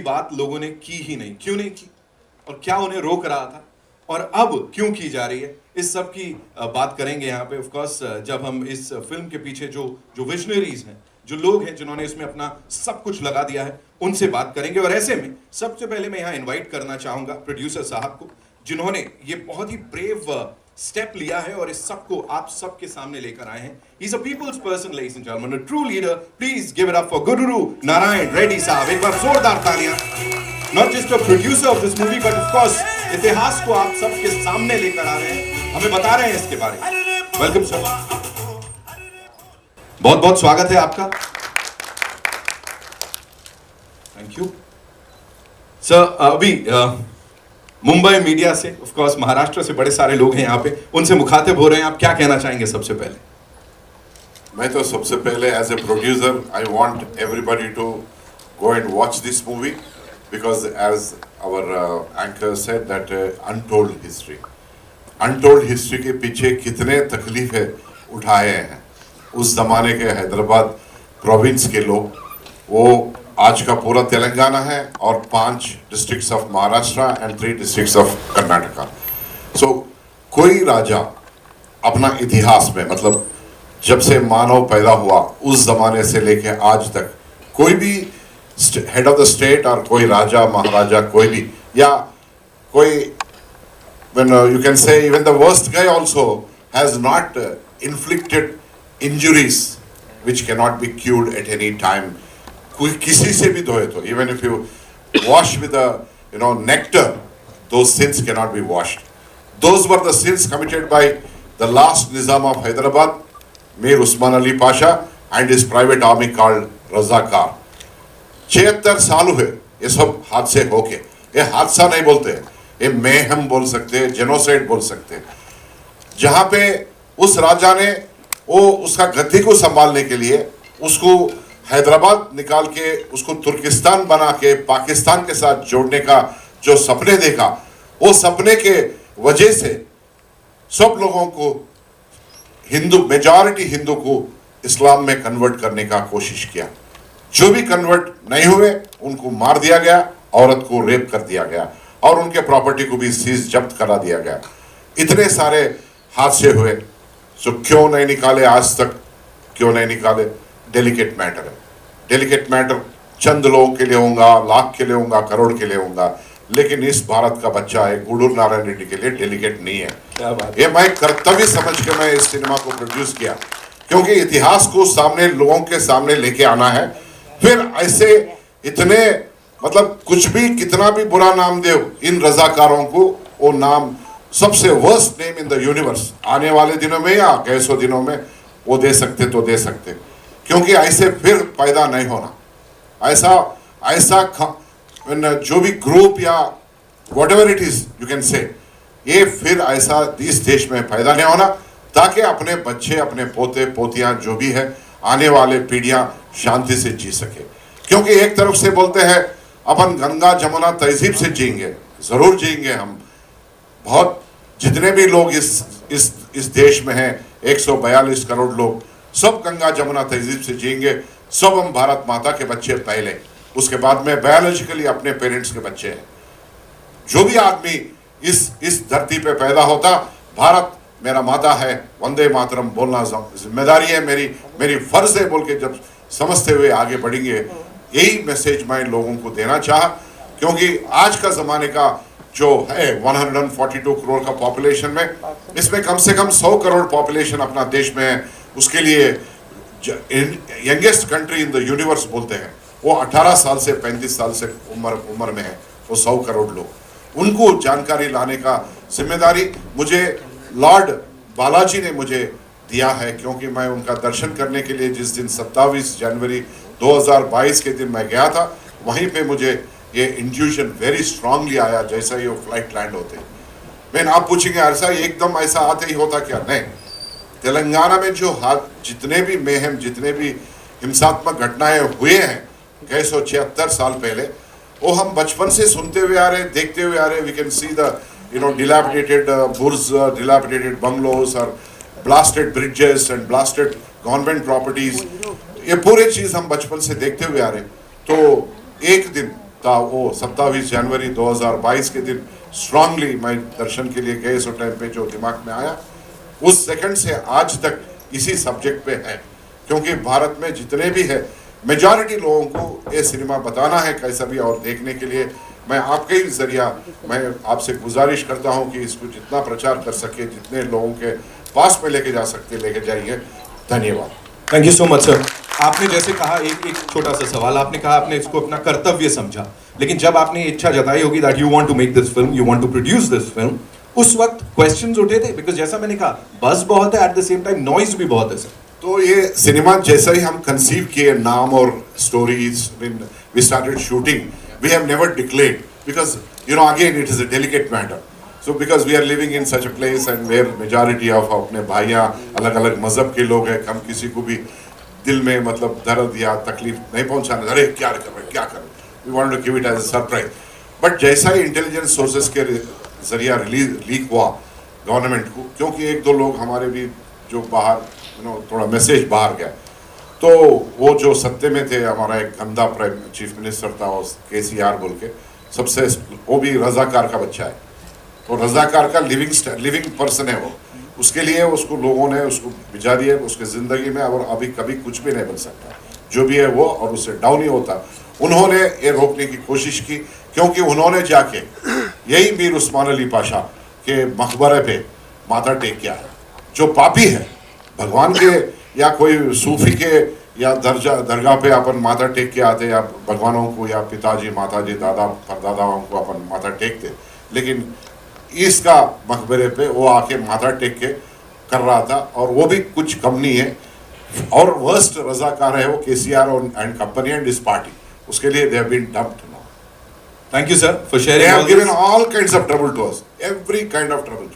बात लोगों ने की ही नहीं, क्यों नहीं की और क्या उन्हें रोक रहा था और अब क्यों की जा रही है, इस सब की बात करेंगे यहाँ पे। ऑफ कोर्स जब हम इस फिल्म के पीछे जो जो विजनरीज हैं, जो लोग हैं जिन्होंने इसमें अपना सब कुछ लगा दिया है, उनसे बात करेंगे। और ऐसे में सबसे पहले मैं यहाँ इनवाइट करना चाहूंगा प्रोड्यूसर साहब को, जिन्होंने ये बहुत ही ब्रेव स्टेप लिया है और इस सबको आप सबके सामने लेकर आए हैं। He is a people's person, ladies and gentleman, a true leader. Please give it up for Gudur Narayan Reddy sahab. एक बार जोरदार तालियां। Not just a producer of this movie but of course इतिहास को आप सबके सामने लेकर आ रहे हैं, हमें बता रहे हैं इसके बारे में। वेलकम सर, बहुत बहुत स्वागत है आपका। Thank you sir. अभी मुंबई मीडिया से, ऑफ कोर्स महाराष्ट्र से बड़े सारे लोग हैं यहाँ पे, उनसे मुखातिब हो रहे हैं, आप क्या कहना चाहेंगे सबसे पहले? मैं तो सबसे पहले as a producer I want everybody to go and watch this movie because as our anchor said that untold history के पीछे कितने तकलीफें उठाए हैं उस जमाने के हैदराबाद प्रोविंस के लोग। वो आज का पूरा तेलंगाना है और 5 districts of Maharashtra and 3 districts of Karnataka. So कोई राजा अपना इतिहास में, मतलब जब से मानव पैदा हुआ उस जमाने से लेके आज तक, कोई भी हेड ऑफ द स्टेट और कोई राजा महाराजा कोई भी, या कोई when you can say even the worst guy also has not inflicted injuries which cannot be cured at any time. कोई किसी से भी धोए तो, even if you wash with a nectar, those sins cannot be washed. Those were the sins committed by the last Nizam of Hyderabad, Mir Usman Ali Pasha, and his private army called Razakar. 76 साल हुए ये सब हादसे होके। ये हादसा नहीं बोलते, ये मेहम बोल सकते हैं, जेनोसाइड बोल सकते हैं। जहाँ पे उस राजा ने वो उसका गद्दी को संभालने के लिए उसको हैदराबाद निकाल के उसको तुर्किस्तान बना के पाकिस्तान के साथ जोड़ने का जो सपने देखा, वो सपने के वजह से सब लोगों को, मेजॉरिटी हिंदू को इस्लाम में कन्वर्ट करने का कोशिश किया। जो भी कन्वर्ट नहीं हुए उनको मार दिया गया, औरत को रेप कर दिया गया और उनके प्रॉपर्टी को भी सीज जब्त करा दिया गया। इतने सारे हादसे हुए, सो क्यों नहीं निकाले आज तक, क्यों नहीं निकाले? डेलिकेट मैटर है। डेलिकेट मैटर चंद लोगों के लिए होगा, लाख के लिए होगा, करोड़ के लिए होगा, लेकिन इस भारत का बच्चा है गुडूर नारायण रेड्डी के लिए डेलिकेट नहीं है। क्या बात? ये मैं कर्तव्य समझ के मैं इस सिनेमा को प्रोड्यूस किया, क्योंकि इतिहास को सामने लोगों के सामने लेके आना है। फिर ऐसे इतने, मतलब कुछ भी कितना भी बुरा नाम दे इन रजाकारों को, वो नाम सबसे worst name in the universe आने वाले दिनों में या 100 दिनों में वो दे सकते तो दे सकते, क्योंकि ऐसे फिर पैदा नहीं होना। ऐसा जो भी ग्रुप या whatever it is you can say, ये फिर ऐसा इस देश में पैदा नहीं होना, ताकि अपने बच्चे, अपने पोते पोतियां जो भी है, आने वाले पीढ़ियां शांति से जी सके। क्योंकि एक तरफ से बोलते हैं अपन गंगा जमुना तहजीब से जिएंगे, जरूर जिएंगे हम। बहुत जितने भी लोग इस देश में हैं, 142 करोड़ लोग, सब गंगा जमुना तहजीब से जिएंगे। सब हम भारत माता के बच्चे पहले, उसके बाद में बायोलॉजिकली अपने पेरेंट्स के बच्चे हैं। जो भी आदमी इस धरती पे पैदा होता, भारत मेरा माता है, वंदे मातरम बोलना जिम्मेदारी है मेरी फर्ज है बोल के जब समझते हुए आगे बढ़ेंगे, यही मैसेज मैं लोगों को देना चाहा। क्योंकि आज का जमाने का जो है 142 करोड़ का पॉपुलेशन में, इसमें कम से कम 100 करोड़ पॉपुलेशन अपना देश में है। उसके लिए youngest country in the universe बोलते हैं, वो 18 साल से 35 साल से उम्र में है, वो 100 करोड़ लोग। उनको जानकारी लाने का जिम्मेदारी मुझे लॉर्ड बालाजी ने मुझे दिया है, क्योंकि मैं उनका दर्शन करने के लिए जिस दिन 27 जनवरी 2022 के दिन मैं गया था, वहीं पे मुझे ये इंट्यूशन वेरी स्ट्रांगली आया जैसा ही वो फ्लाइट लैंड होते। मैं आप पूछेंगे ऐसा एकदम ऐसा आते ही होता क्या? नहीं। तेलंगाना में जो जितने भी मेहम, जितने भी हिंसात्मक घटनाएं हुए हैं 176 साल पहले, वो हम बचपन से सुनते हुए आ रहे, देखते हुए आ रहे। We can see the dilapidated burj, dilapidated bungalows और blasted bridges and blasted government properties, ये पूरे चीज हम बचपन से देखते हुए आ रहे। तो एक दिन था वो 27 जनवरी 2022 के दिन स्ट्रांगली मैं दर्शन के लिए गए, उस टाइम पे जो दिमाग में आया उस सेकंड से आज तक इसी सब्जेक्ट पे है। क्योंकि भारत में जितने भी है मेजॉरिटी लोगों को ये सिनेमा बताना है कैसा भी, और देखने के लिए मैं आपके ही जरिया मैं आपसे गुजारिश करता हूं कि इसको जितना प्रचार कर सके, जितने लोगों के पास में लेके जा सकते लेके जाइए। धन्यवाद। Thank you so much sir. आपने जैसे कहा एक छोटा सा सवाल, आपने कहा आपने इसको अपना कर्तव्य समझा, लेकिन जब आपने इच्छा जताई होगी that you want to make this film, you want to produce this film, उस वक्त क्वेश्चंस उठे थे? बिकॉज जैसा मैंने कहा बस बहुत है, at the same time noise भी बहुत है सर। तो ये सिनेमा जैसा ही हम कंसीव किए, नाम और stories, when we started shooting we have never declared, because you know again it is a delicate matter. So because we are living in such a place and where majority of अपने भाइयाँ अलग अलग मजहब के लोग हैं, हम किसी को भी दिल में मतलब दर्द या तकलीफ नहीं पहुंचाना, अरे क्या कर रहे क्या कर रहे, we want to give it as a surprise. But जैसा ही इंटेलिजेंस सोर्सेस के जरिया लीक हुआ गवर्नमेंट को, क्योंकि एक दो लोग हमारे भी जो बाहर थोड़ा मैसेज बाहर गया, तो वो जो सत्ते में थे, हमारा एक गंदा प्राइम चीफ मिनिस्टर था KCR बोल के, सबसे वो भी रजाकार का बच्चा है, तो रजाकार का लिविंग पर्सन है वो, उसके लिए उसको लोगों ने उसको भिजा दिया उसके ज़िंदगी में, और अभी कभी कुछ भी नहीं बन सकता जो भी है वो, और उससे डाउन ही होता। उन्होंने ये रोकने की कोशिश की, क्योंकि उन्होंने जाके यही मीर उस्मान अली पाशा के मकबरे पे माथा टेक किया है। जो पापी है भगवान के या कोई सूफी के या दरगाह पे अपन माथा टेक के आते, या भगवानों को या पिताजी माताजी दादा परदादाओं को अपन माथा टेकते, लेकिन इसका मकबरे पे वो आके माथा टेक के कर रहा था, और वो भी कुछ कम नहीं है, और वर्स्ट रजाकार है वो KCR and company and this party, उसके लिए they have been dumped now. Thank you sir for They sharing have all given this. all kinds of trouble to us, every kind of trouble,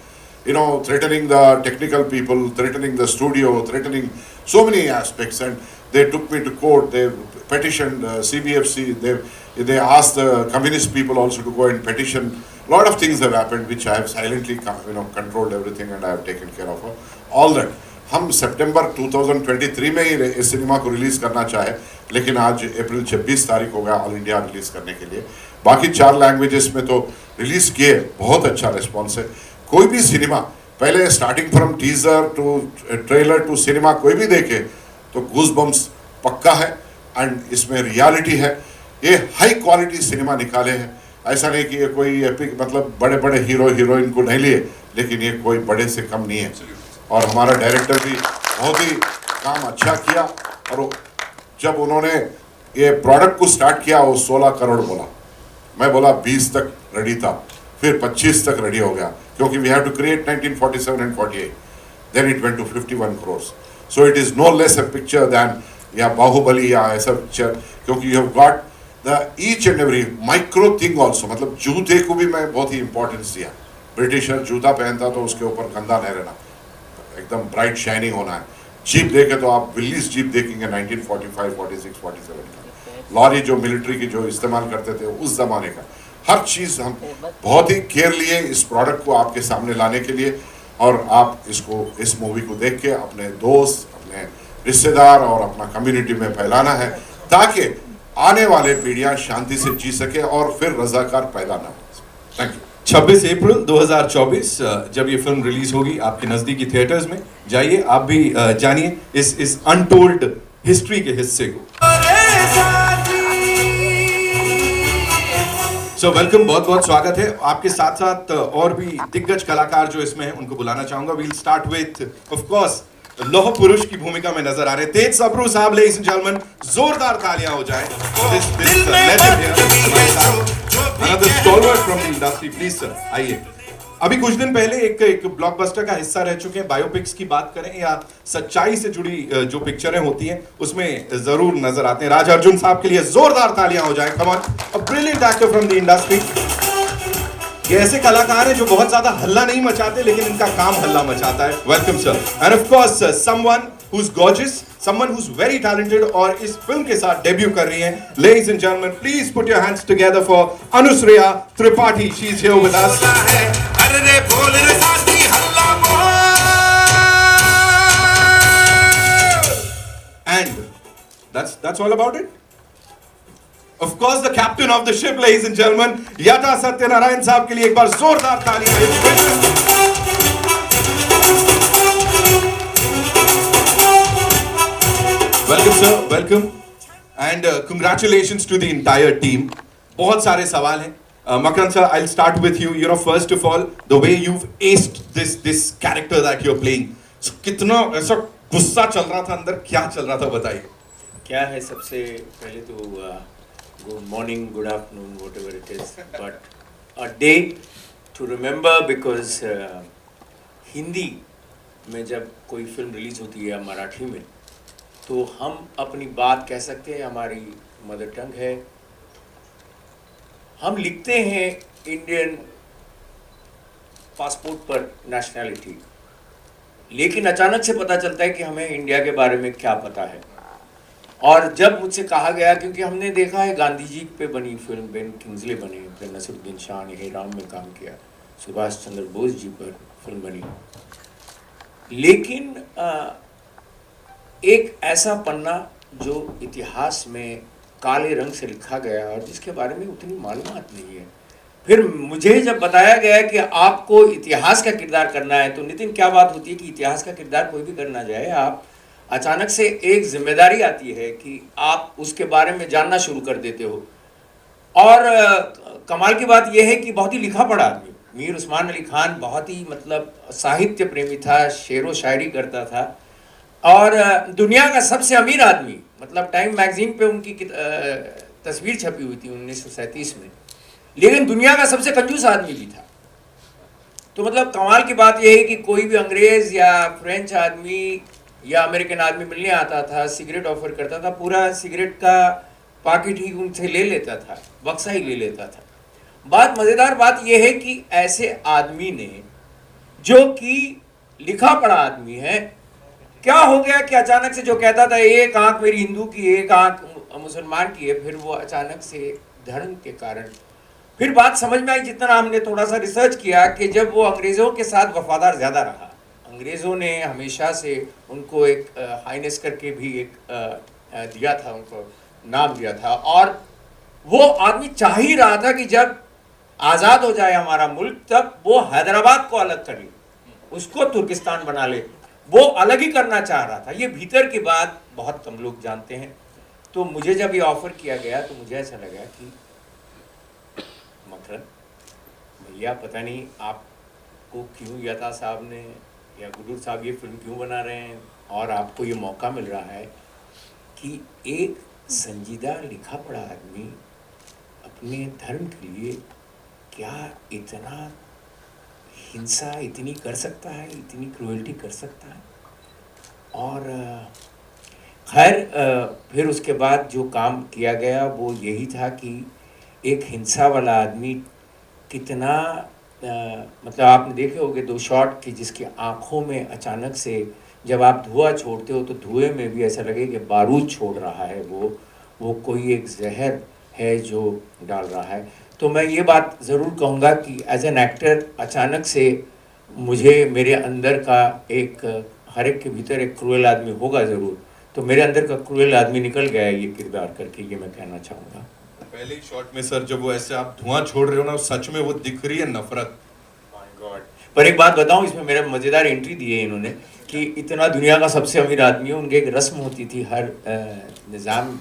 you know, threatening the technical people, threatening the studio, threatening so many aspects, and they took me to court, they petitioned CBFC, they asked the communist people also to go and petition. A lot of things have happened which I have silently controlled everything, and I have taken care of all that. हम सितंबर 2023 में ही इस cinema को release करना चाहे, लेकिन आज अप्रैल 26 तारीख हो गया ऑल इंडिया रिलीज करने के लिए। बाकी 4 लैंग्वेजेस में तो रिलीज किए, बहुत अच्छा रिस्पॉन्स है। कोई भी सिनेमा पहले starting from teaser to trailer to cinema कोई भी देखे तो गूज बम्स पक्का है, एंड इसमें रियलिटी है। ये हाई क्वालिटी सिनेमा निकाले हैं, ऐसा नहीं कि ये कोई एपिक मतलब बड़े बड़े हीरो हीरोइन को नहीं लिए, लेकिन ये कोई बड़े से कम नहीं है। और हमारा डायरेक्टर भी बहुत ही काम अच्छा किया, और जब उन्होंने ये प्रोडक्ट को स्टार्ट किया वो 16 करोड़ बोला, मैं बोला 20 तक रेडी था, फिर 25 तक रेडी हो गया, क्योंकि we have to create 1947 and 48, then it went to 51 crore. So it is no less a picture than या बाहुबली या ऐसा पिक्चर, क्योंकि you have got the each and every micro thing also. मतलब जूते को भी मैं बहुत ही इंपॉर्टेंस दिया, ब्रिटिशर जूता पहनता तो उसके ऊपर गंदा नहीं रहना, एकदम ब्राइट शाइनिंग होना है। जीप देखे तो आप विल्लीज जीप देखेंगे 1945, 46, 47 का, लॉरी जो मिलिट्री की जो इस्तेमाल करते थे उस जमाने का, हर चीज़ हम बहुत ही केयर लिए इस प्रोडक्ट को आपके सामने लाने के लिए। और आप इसको इस मूवी को देख के अपने दोस्त, अपने रिश्तेदार और अपना कम्युनिटी में फैलाना है, ताकि आने वाले पीढ़ियाँ शांति से जी सके और फिर रजाकार पैदा ना हो। Thank you. 26 अप्रैल 2024 जब ये फिल्म रिलीज होगी आपके नजदीकी थिएटर्स में, जाइए आप भी जानिए इस अनटोल्ड हिस्ट्री के हिस्से को। सो वेलकम, बहुत बहुत स्वागत है। आपके साथ साथ और भी दिग्गज कलाकार जो इसमें हैं उनको बुलाना चाहूंगा। We'll start with of course लौह पुरुष की भूमिका में नजर आ रहे तेज सबरू साहब। लेडीज एंड जेंटलमैन, जोरदार तालियां हो जाए। Another stalwart from the industry, please sir, आइए। अभी कुछ दिन पहले एक ब्लॉकबस्टर का हिस्सा रह चुके हैं। बायोपिक्स की बात करें या सच्चाई से जुड़ी जो पिक्चरें होती हैं उसमें जरूर नजर आते हैं। राज अर्जुन साहब के लिए जोरदार तालियां हो जाए। Come on, a brilliant actor from the industry. ये ऐसे कलाकार हैं जो बहुत ज्यादा हल्ला नहीं मचाते, लेकिन इनका काम हल्ला मचाता है। Welcome sir. And of course someone who is gorgeous, someone who is very talented और इस फिल्म के साथ डेब्यू कर रही हैं। Ladies and gentleman, please put your hands together for Anushreya Tripathi. She is here with us. And that's all about it. Of course, the captain of the ship, ladies and gentlemen, Yata Satyanarayan साहब के लिए एक बार जोरदार तालियां. Welcome, sir. Welcome, and congratulations to the entire team. बहुत सारे सवाल हैं. Makaran sir, I'll start with you. You know, first of all, the way you've aced this character that you're playing. So, कितना ऐसा गुस्सा चल रहा था अंदर, क्या चल रहा था बताइए. क्या है, सबसे पहले तो good morning, good afternoon, whatever it is, but a day to remember, because Hindi में जब कोई फिल्म रिलीज होती है या मराठी में, तो हम अपनी बात कह सकते हैं, हमारी मदर टंग है, हम लिखते हैं इंडियन पासपोर्ट पर नेशनैलिटी, लेकिन अचानक से पता चलता है कि हमें इंडिया के बारे में क्या पता है. और जब मुझसे कहा गया, क्योंकि हमने देखा है गांधी जी पे बनी फिल्म, बेन किंग्सले बने, फिर नसीरुद्दीन शाह ने हे राम में काम किया, सुभाष चंद्र बोस जी पर फिल्म बनी, लेकिन एक ऐसा पन्ना जो इतिहास में काले रंग से लिखा गया और जिसके बारे में उतनी मालूमात नहीं है. फिर मुझे जब बताया गया कि आपको इतिहास का किरदार करना है, तो नितिन क्या बात होती है कि इतिहास का किरदार कोई भी करना जाए, आप अचानक से एक जिम्मेदारी आती है कि आप उसके बारे में जानना शुरू कर देते हो. और कमाल की बात यह है कि बहुत ही लिखा पढ़ा आदमी, मीर उस्मान अली खान बहुत ही मतलब साहित्य प्रेमी था, शेर व शायरी करता था, और दुनिया का सबसे अमीर आदमी, मतलब टाइम मैगजीन पे उनकी तस्वीर छपी हुई थी 1937 में, लेकिन दुनिया का सबसे कंजूस आदमी भी था. तो मतलब कमाल की बात यह है कि कोई भी अंग्रेज या फ्रेंच आदमी या अमेरिकन आदमी मिलने आता था, सिगरेट ऑफर करता था, पूरा सिगरेट का पाकिट ही उनसे ले लेता था, बक्सा ही ले लेता था. बात मज़ेदार बात यह है कि ऐसे आदमी ने, जो कि लिखा पढ़ा आदमी है, क्या हो गया कि अचानक से जो कहता था एक आंख मेरी हिंदू की, एक आंख मुसलमान की है, फिर वो अचानक से धर्म के कारण, फिर बात समझ में आई जितना हमने थोड़ा सा रिसर्च किया, कि जब वो अंग्रेज़ों के साथ वफादार ज़्यादा रहा, अंग्रेज़ों ने हमेशा से उनको एक हाइनेस करके भी एक दिया था, उनको नाम दिया था, और वो आदमी चाह ही रहा था कि जब आज़ाद हो जाए हमारा मुल्क, तब वो हैदराबाद को अलग कर ले, उसको तुर्किस्तान बना ले, वो अलग ही करना चाह रहा था. ये भीतर की बात बहुत कम लोग जानते हैं. तो मुझे जब ये ऑफ़र किया गया, तो मुझे ऐसा लगा कि मकरन भैया, पता नहीं आपको क्यों यता साहब ने या गुडूर साहब ये फिल्म क्यों बना रहे हैं, और आपको ये मौका मिल रहा है कि एक संजीदा लिखा पढ़ा आदमी अपने धर्म के लिए क्या इतना हिंसा इतनी कर सकता है, इतनी क्रूएल्टी कर सकता है. और खैर फिर उसके बाद जो काम किया गया वो यही था कि एक हिंसा वाला आदमी कितना मतलब आपने देखे होंगे 2 शॉट की, जिसकी आँखों में अचानक से जब आप धुआं छोड़ते हो तो धुएं में भी ऐसा लगे कि बारूद छोड़ रहा है, वो कोई एक जहर है जो डाल रहा है. तो मैं ये बात ज़रूर कहूँगा कि एज एन एक्टर अचानक से मुझे मेरे अंदर का एक, हर एक के भीतर एक क्रूएल आदमी होगा ज़रूर, तो मेरे अंदर का क्रूएल आदमी निकल गया है ये किरदार करके, ये मैं कहना चाहूँगा. पहले ही शॉट में सर जब वो ऐसे आप धुआं छोड़ रहे हो ना, सच में वो दिख रही है नफरत. My God. पर एक बात बताऊँ, इसमें मेरा मज़ेदार एंट्री दी है इन्होंने कि इतना दुनिया का सबसे अमीर आदमी है, उनके एक रस्म होती थी हर निज़ाम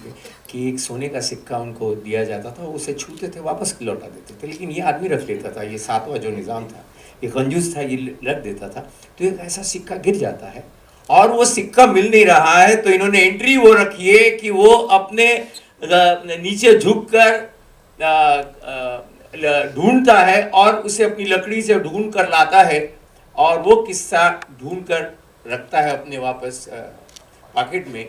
कि एक सोने का सिक्का उनको दिया जाता था, उसे छूते थे वापस लौटा देते थे, लेकिन ये आदमी रख लेता था. ये 7वां जो निज़ाम था, ये कंजूस था, ये रख देता था. तो एक ऐसा सिक्का गिर जाता है और वो सिक्का मिल नहीं रहा है, तो इन्होंने एंट्री वो रखी है कि वो अपने नीचे झुक कर ढूंढता है और उसे अपनी लकड़ी से ढूंढ कर लाता है, और वो किस्सा ढूंढ कर रखता है अपने वापस पॉकेट में.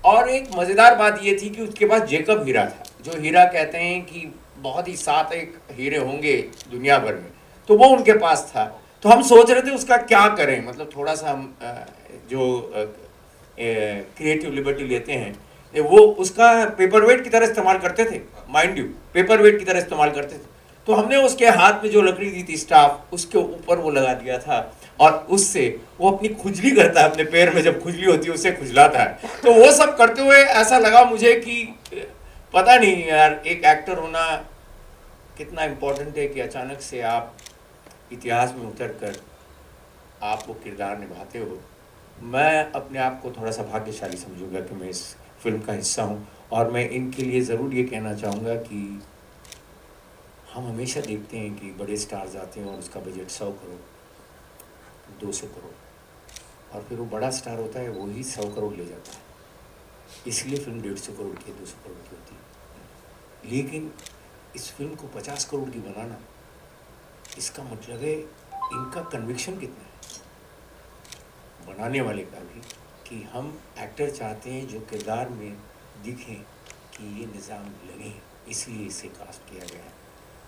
और एक मज़ेदार बात ये थी कि उसके पास जेकब हीरा था, जो हीरा कहते हैं कि बहुत ही 7 एक हीरे होंगे दुनिया भर में, तो वो उनके पास था. तो हम सोच रहे थे उसका क्या करें, मतलब थोड़ा सा हम जो क्रिएटिव लिबर्टी लेते हैं, वो उसका पेपर वेट की तरह इस्तेमाल करते थे, माइंड यू, पेपर वेट की तरह इस्तेमाल करते थे. तो हमने उसके हाथ में जो लकड़ी दी थी स्टाफ, उसके ऊपर वो लगा दिया था, और उससे वो अपनी खुजली करता है, अपने पैर में जब खुजली होती है उससे खुजलाता है. तो वो सब करते हुए ऐसा लगा मुझे कि पता नहीं यार, एक एक्टर होना कितना इम्पोर्टेंट है कि अचानक से आप इतिहास में उतर कर आप वो किरदार निभाते हो। मैं अपने आप को थोड़ा सा भाग्यशाली समझूंगा कि मैं इस फिल्म का हिस्सा हूँ, और मैं इनके लिए ज़रूर ये कहना चाहूँगा कि हम हमेशा देखते हैं कि बड़े स्टार्स आते हैं और उसका बजट 100 करोड़ 200 करोड़, और फिर वो बड़ा स्टार होता है वही 100 करोड़ ले जाता है, इसलिए फिल्म 150 करोड़ की 200 करोड़ की होती है। लेकिन इस फिल्म को 50 करोड़ की बनाना, इसका मतलब है इनका कन्विक्शन कितना है बनाने वाले का भी, कि हम एक्टर चाहते हैं जो किरदार में दिखें कि ये निज़ाम लगे, इसलिए इसे कास्ट किया गया है।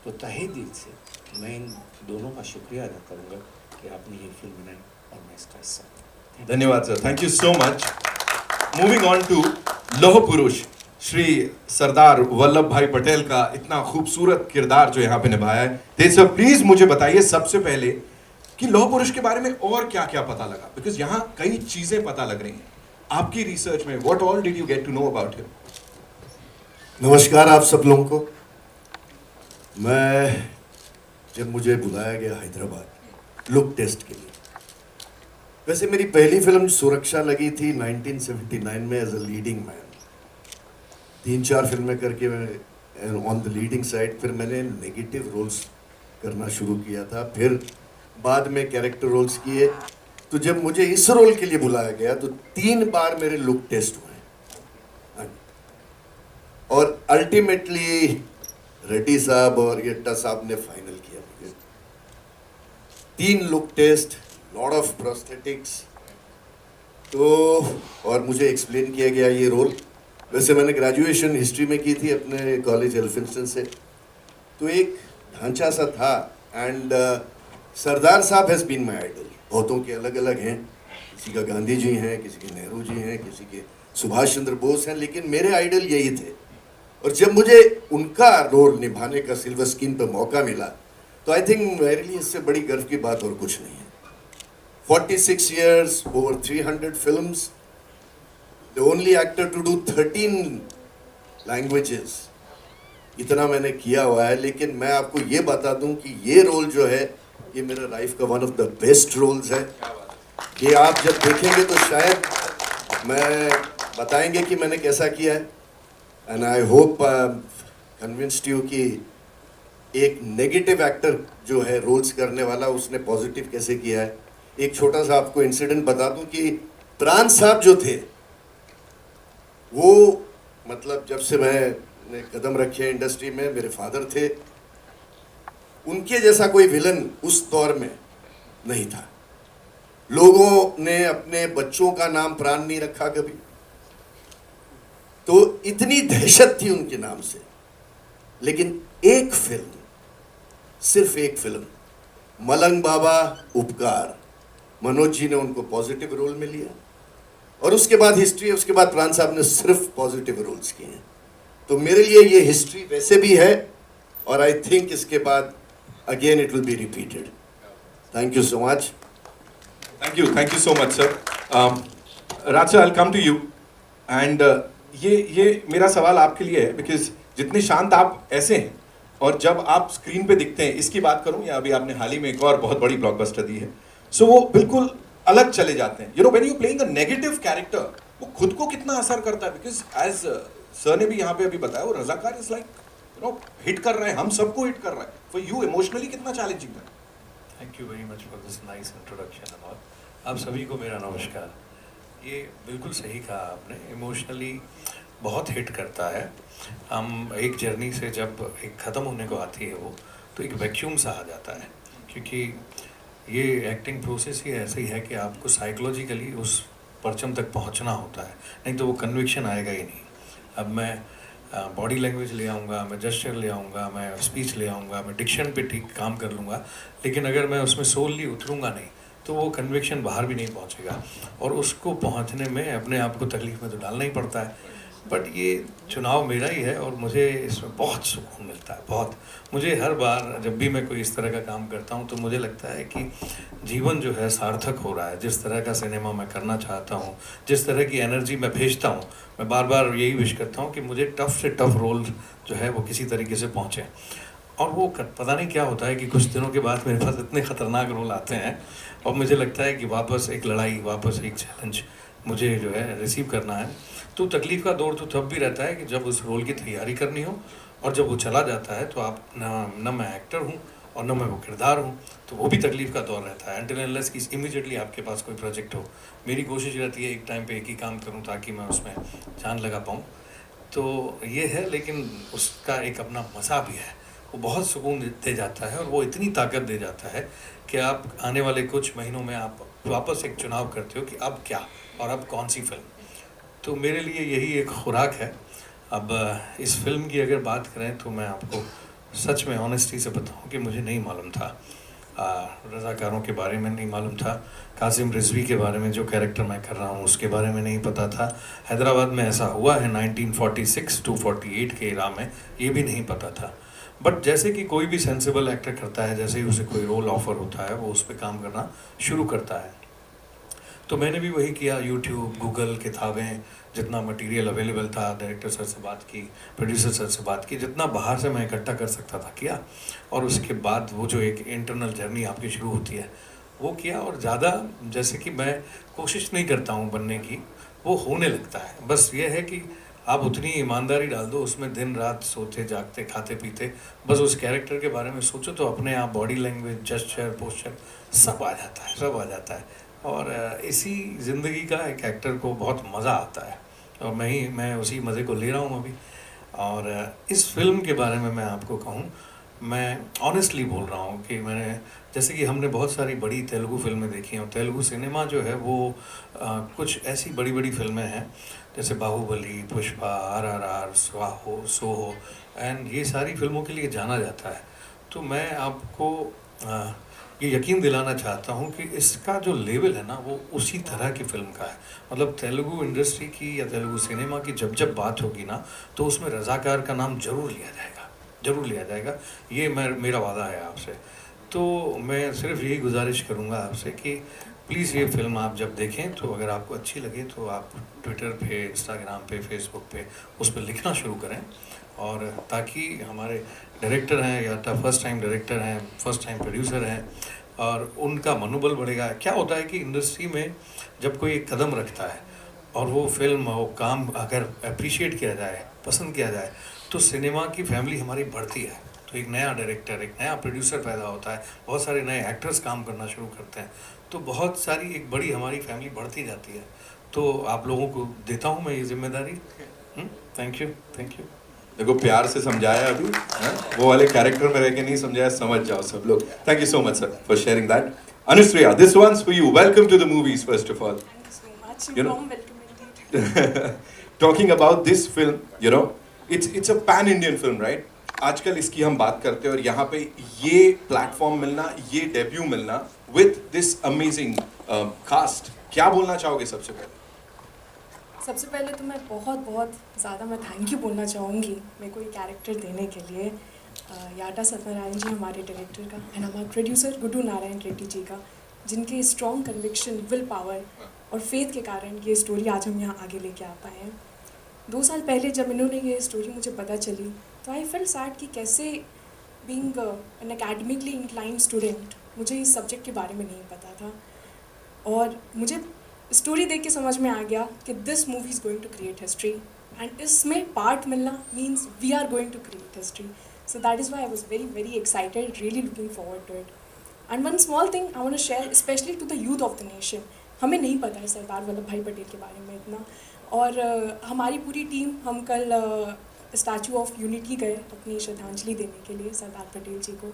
तो तहे दिल से मैं इन दोनों का शुक्रिया अदा करूँगा कि आपने ये फिल्म बनाई और मैं इसका हिस्सा हूँ। धन्यवाद sir, thank you so much. Moving on to लौह पुरुष, श्री सरदार वल्लभ भाई पटेल का इतना खूबसूरत किरदार जो यहाँ पे निभाया है। तेज सर प्लीज मुझे बताइए सबसे पहले कि लौह पुरुष के बारे में और क्या क्या पता लगा, बिकॉज यहाँ कई चीजें पता लग रही हैं आपकी रिसर्च में। What all did you get to know about him? नमस्कार आप सब लोगों को। मैं जब मुझे बुलाया गया हैदराबाद लुक टेस्ट के लिए, वैसे मेरी पहली फिल्म सुरक्षा लगी थी 1979 में एज अ लीडिंग मैन। 3-4 फिल्में करके मैं ऑन द लीडिंग साइड, फिर मैंने नेगेटिव रोल्स करना शुरू किया था, फिर बाद में कैरेक्टर रोल्स किए। तो जब मुझे इस रोल के लिए बुलाया गया तो 3 बार मेरे लुक टेस्ट हुए, और अल्टीमेटली रेड्डी साहब और येट्टा साहब ने फाइनल किया मुझे। 3 look test, lot of prosthetics, तो और मुझे एक्सप्लेन किया गया ये रोल। वैसे मैंने ग्रेजुएशन हिस्ट्री में की थी अपने कॉलेज एल्फिंस्टन से, तो एक ढांचा सा था। एंड सरदार साहब हैज़ बीन माई आइडल। बहुतों के अलग अलग हैं, किसी का गांधी जी हैं, किसी के नेहरू जी हैं, किसी के सुभाष चंद्र बोस हैं, लेकिन मेरे आइडल यही थे। और जब मुझे उनका रोल निभाने का सिल्वर स्क्रीन पर मौका मिला तो आई थिंक मेरे लिए इससे बड़ी गर्व की बात और कुछ नहीं है। 46 years, over 300 films, the only actor to do 13 languages, इतना मैंने किया हुआ है। लेकिन मैं आपको ये बता दूं कि ये रोल जो है ये मेरा लाइफ का one of the best roles है। ये आप जब देखेंगे तो शायद मैं बताएंगे कि मैंने कैसा किया है। And I hope convinced you कि एक नेगेटिव एक्टर जो है रोल्स करने वाला, उसने पॉजिटिव कैसे किया है। एक छोटा सा आपको इंसिडेंट बता दूं कि प्राण साहब जो थे वो, मतलब जब से मैंने कदम रखे इंडस्ट्री में, मेरे फादर थे, उनके जैसा कोई विलन उस दौर में नहीं था। लोगों ने अपने बच्चों का नाम प्राण नहीं रखा कभी, तो इतनी दहशत थी उनके नाम से। लेकिन एक फिल्म, सिर्फ एक फिल्म, मलंग बाबा उपकार, मनोज जी ने उनको पॉजिटिव रोल में लिया, और उसके बाद हिस्ट्री है। उसके बाद प्राण साहब ने सिर्फ पॉजिटिव रोल्स किए हैं। तो मेरे लिए ये हिस्ट्री वैसे भी है, और आई थिंक इसके बाद again it will be repeated. Thank you so much. Thank you so much sir. Raj sir, I come to you and ये मेरा सवाल आपके लिए है, बिकॉज जितने शांत आप ऐसे हैं और जब आप स्क्रीन पे दिखते हैं, इसकी बात करूं या अभी आपने हाल ही में एक और बहुत बड़ी ब्लॉकबस्टर दी है, सो वो बिल्कुल अलग चले जाते हैं। You know, when you playing a negative character, वो खुद को कितना असर करता है, बिकॉज एज सर ने भी यहाँ पे अभी बताया, वो Razakar is like you know hit कर रहा है, हम सबको हिट कर रहा है। फॉर यू इमोशनली कितना चैलेंजिंग है? Thank you very much for this nice introduction and all. आप सभी को मेरा नमस्कार। ये बिल्कुल सही कहा आपने, इमोशनली बहुत हिट करता है। हम एक जर्नी से जब एक ख़त्म होने को आती है वो, तो एक वैक्यूम सा आ जाता है, क्योंकि ये एक्टिंग प्रोसेस ही ऐसे ही है कि आपको साइकोलॉजिकली उस परचम तक पहुंचना होता है, नहीं तो वो कन्विक्शन आएगा ही नहीं। अब मैं बॉडी लैंग्वेज ले आऊँगा, मैं जेस्चर ले आऊँगा, मैं स्पीच ले आऊँगा, मैं डिक्शन पे ठीक काम कर लूँगा, लेकिन अगर मैं उसमें सोलली उतरूँगा नहीं तो वो कन्विक्शन बाहर भी नहीं पहुँचेगा, और उसको पहुँचने में अपने आप को तकलीफ में तो डालना ही पड़ता है। बट ये चुनाव मेरा ही है और मुझे इसमें बहुत सुकून मिलता है, बहुत। मुझे हर बार जब भी मैं कोई इस तरह का काम करता हूँ तो मुझे लगता है कि जीवन जो है सार्थक हो रहा है। जिस तरह का सिनेमा मैं करना चाहता हूँ, जिस तरह की एनर्जी मैं भेजता हूँ, मैं बार बार यही विश करता हूँ कि मुझे टफ से टफ रोल जो है वो किसी तरीके से पहुँचे। और वो पता नहीं क्या होता है कि कुछ दिनों के बाद मेरे पास इतने ख़तरनाक रोल आते हैं और मुझे लगता है कि वापस एक लड़ाई, वापस एक चैलेंज मुझे जो है रिसीव करना है। तो तकलीफ़ का दौर तो तब भी रहता है कि जब उस रोल की तैयारी करनी हो, और जब वो चला जाता है तो आप न मैं एक्टर हूँ और न मैं वो किरदार हूँ, तो वो भी तकलीफ़ का दौर रहता है अनटिल अनलेस कि इमीडिएटली आपके पास कोई प्रोजेक्ट हो। मेरी कोशिश रहती है एक टाइम पे एक ही काम करूँ ताकि मैं उसमें जान लगा पाऊँ। तो ये है, लेकिन उसका एक अपना मज़ा भी है। वो बहुत सुकून दे जाता है और वो इतनी ताकत दे जाता है कि आप आने वाले कुछ महीनों में आप वापस एक चुनाव करते हो कि अब क्या और अब कौन सी फिल्म। तो मेरे लिए यही एक खुराक है। अब इस फिल्म की अगर बात करें तो मैं आपको सच में ऑनेस्टी से बताऊं कि मुझे नहीं मालूम था, रज़ाकारों के बारे में नहीं मालूम था, कासिम रिजवी के बारे में जो कैरेक्टर मैं कर रहा हूँ उसके बारे में नहीं पता था, हैदराबाद में ऐसा हुआ है 1946 to 48 के इरा में, ये भी नहीं पता था। बट जैसे कि कोई भी सेंसिबल एक्टर करता है, जैसे ही उसे कोई रोल ऑफर होता है वो उस पर काम करना शुरू करता है। तो मैंने भी वही किया, यूट्यूब, गूगल, किताबें, जितना मटेरियल अवेलेबल था, डायरेक्टर सर से बात की, प्रोड्यूसर सर से बात की, जितना बाहर से मैं इकट्ठा कर सकता था किया। और उसके बाद वो जो एक इंटरनल जर्नी आपकी शुरू होती है वो किया। और ज़्यादा जैसे कि मैं कोशिश नहीं करता हूँ बनने की, वो होने लगता है। बस ये है कि आप उतनी ईमानदारी डाल दो उसमें, दिन रात सोते जागते खाते पीते बस उस कैरेक्टर के बारे में सोचो, तो अपने आप बॉडी लैंग्वेज, जेस्चर, पोस्चर सब आ जाता है, सब आ जाता है। और इसी ज़िंदगी का एक एक्टर को बहुत मज़ा आता है और मैं उसी मज़े को ले रहा हूँ अभी। और इस फिल्म के बारे में मैं आपको कहूँ, मैं ऑनेस्टली बोल रहा हूँ कि मैंने, जैसे कि हमने बहुत सारी बड़ी तेलुगु फिल्में देखी हैं और तेलुगु सिनेमा जो है वो कुछ ऐसी बड़ी बड़ी फिल्में हैं जैसे बाहुबली, पुष्पा, RRR, स्वाहो, सोहो एंड ये सारी फिल्मों के लिए जाना जाता है। तो मैं आपको ये यकीन दिलाना चाहता हूँ कि इसका जो लेवल है ना वो उसी तरह की फिल्म का है। मतलब तेलुगु इंडस्ट्री की या तेलुगु सिनेमा की जब जब बात होगी ना तो उसमें रज़ाकार का नाम ज़रूर लिया जाएगा, ज़रूर लिया जाएगा। ये मेरा वादा है आपसे। तो मैं सिर्फ यही गुजारिश करूँगा आपसे कि प्लीज़ ये फिल्म आप जब देखें तो अगर आपको अच्छी लगे तो आप ट्विटर पे, इंस्टाग्राम पे, फेसबुक पे उस पर लिखना शुरू करें, और ताकि हमारे डायरेक्टर हैं या फर्स्ट टाइम डायरेक्टर हैं, फर्स्ट टाइम प्रोड्यूसर हैं, और उनका मनोबल बढ़ेगा। क्या होता है कि इंडस्ट्री में जब कोई एक कदम रखता है और वो फिल्म, वो काम अगर अप्रिशिएट किया जाए, पसंद किया जाए, तो सिनेमा की फैमिली हमारी बढ़ती है। तो एक नया डायरेक्टर, एक नया प्रोड्यूसर पैदा होता है, बहुत सारे नए एक्टर्स काम करना शुरू करते हैं, तो बहुत सारी एक बड़ी हमारी फैमिली बढ़ती जाती है। तो आप लोगों को देता हूँ मैं ये जिम्मेदारी। Thank you, thank you. देखो प्यार से समझाया अभी, वो वाले कैरेक्टर में रह के नहीं समझाया, समझ जाओ सब लोग। Thank you so much sir for sharing that. Anushriya, this one's for you. Welcome to the movies first of all. Thank you so much. You know- Warm welcome indeed. Talking about this film, you know, it's a pan Indian film, right? आजकल इसकी हम बात करते हैं और यहाँ पे ये प्लेटफॉर्म मिलना, ये डेब्यू मिलना with this amazing cast, क्या बोलना चाहोगे सबसे पहले? सबसे पहले तो मैं बहुत ज़्यादा मैं थैंक यू बोलना चाहूँगी मेरे को ये कैरेक्टर देने के लिए, याटा सत्यनारायण जी हमारे डायरेक्टर का, एंड हमारे प्रोड्यूसर गुड्डू नारायण रेड्डी जी का, जिनके स्ट्रॉन्ग कन्विक्शन, विल पावर और फेथ के कारण ये स्टोरी आज हम यहाँ आगे लेके आ पाए हैं। 2 साल पहले जब इन्होंने ये स्टोरी मुझे पता चली तो आई फील सैड कि कैसे being an academically inclined student मुझे इस सब्जेक्ट के बारे में नहीं पता था, और मुझे स्टोरी देख के समझ में आ गया कि this movie is going to create history, and इसमें पार्ट मिलना means we are going to create history. So that is why I was very excited, really looking forward to it. And one small thing I want to share specially to the youth of the nation. हमें नहीं पता है सरदार वल्लभ भाई पटेल के बारे में इतना, और हमारी पूरी टीम, हम कल स्टैचू ऑफ यूनिटी गए अपनी श्रद्धांजलि देने के लिए सरदार पटेल जी को।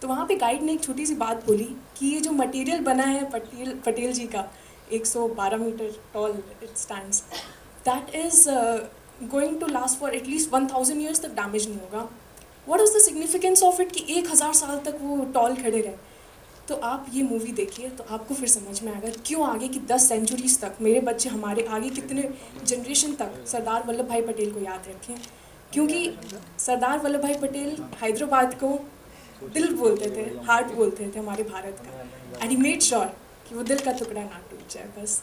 तो वहाँ पे गाइड ने एक छोटी सी बात बोली कि ये जो मटेरियल बना है पटेल जी का, 112 metre tall it stands, that is going to last for at least 1000 years तक डैमेज नहीं होगा। What is the significance of it कि 1000 साल तक वो टॉल खड़े रहे। तो आप ये मूवी देखिए तो आपको फिर समझ में आएगा क्यों आगे की 10 सेंचुरीज तक मेरे बच्चे हमारे आगे कितने जनरेशन तक सरदार वल्लभ भाई पटेल को याद रखें, क्योंकि सरदार वल्लभ भाई पटेल हैदराबाद को दिल बोलते थे, हार्ट बोलते थे हमारे भारत का, एंड ही मेड श्योर कि वो दिल का टुकड़ा ना टूट जाए। बस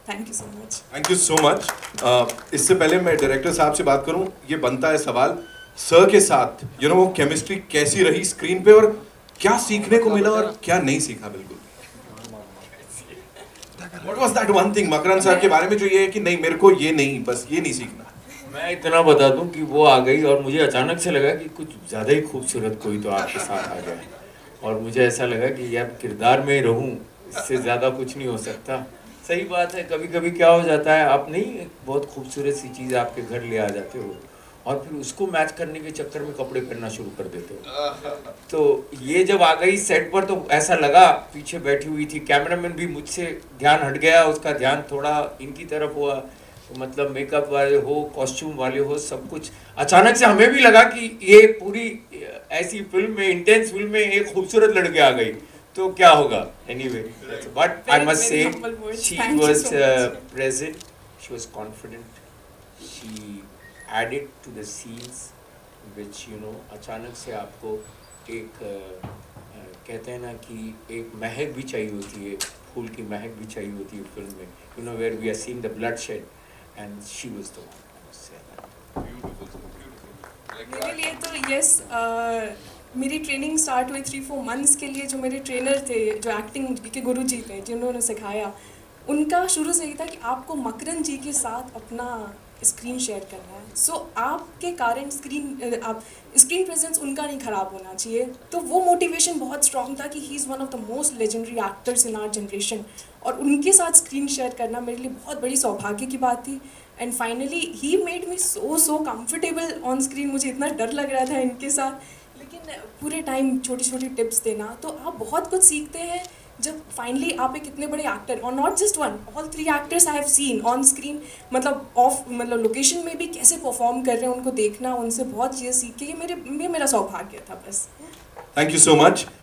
thank you so much. Thank you so much. इससे पहले मैं डायरेक्टर साहब से बात करूं, ये बनता है सवाल सर के साथ वो केमिस्ट्री कैसी रही स्क्रीन पे और क्या सीखने को मिला और क्या नहीं सीखा। बिल्कुल What was that one thing Makarand sir के बारे में जो ये है कि नहीं मेरे को ये नहीं, बस ये नहीं सीखना। मैं इतना बता दूं कि वो आ गई और मुझे अचानक से लगा कि कुछ ज़्यादा ही खूबसूरत कोई तो आपके साथ आ गया, और मुझे ऐसा लगा कि यार किरदार में रहूं, इससे ज़्यादा कुछ नहीं हो सकता। सही बात है, कभी कभी क्या हो जाता है, आप नहीं एक बहुत खूबसूरत सी चीज़ आपके घर ले आ जाते हो और फिर उसको मैच करने के चक्कर में कपड़े पहनना शुरू कर देते हो। तो ये जब आ गई सेट पर तो ऐसा लगा, पीछे बैठी हुई थी, कैमरामैन भी मुझसे ध्यान हट गया, उसका ध्यान थोड़ा इनकी तरफ हुआ, तो मतलब मेकअप वाले हो, कॉस्ट्यूम वाले हो, सब कुछ अचानक से हमें भी लगा कि ये पूरी ऐसी फिल्म में, इंटेंस फिल्म में एक खूबसूरत लड़के आ गई तो क्या होगा। Anyway, but I must say she was present, she was confident, she added to the scenes which अचानक से आपको एक कहते हैं ना कि एक महक भी चाहिए होती है, फूल की महक भी चाहिए होती है फिल्म में, where we are seeing the bloodshed, and she was the one. मेरे लिए तो यस, मेरी ट्रेनिंग स्टार्ट हुई 3-4 मंथ्स के लिए। जो मेरे ट्रेनर थे, जो एक्टिंग के गुरुजी थे, जिन्होंने सिखाया, उनका शुरू से ही था कि आपको मकरन जी के साथ अपना स्क्रीन शेयर करना है। सो आपके कारण स्क्रीन प्रेजेंस उनका नहीं ख़राब होना चाहिए। तो वो मोटिवेशन बहुत स्ट्रॉन्ग था कि he is one of the most legendary actors in our generation, और उनके साथ स्क्रीन शेयर करना मेरे लिए बहुत बड़ी सौभाग्य की बात थी। And finally he made me so comfortable on screen. मुझे इतना डर लग रहा था इनके साथ, लेकिन पूरे टाइम छोटी छोटी टिप्स देना, तो आप बहुत कुछ सीखते हैं जब फाइनली आप एक इतने बड़े एक्टर, और not just one, all 3 actors I have seen on screen, मतलब लोकेशन में भी कैसे परफॉर्म कर रहे हैं, उनको देखना, उनसे बहुत चीज़ें सीख के ये मेरा सौभाग्य था। बस थैंक यू सो मच।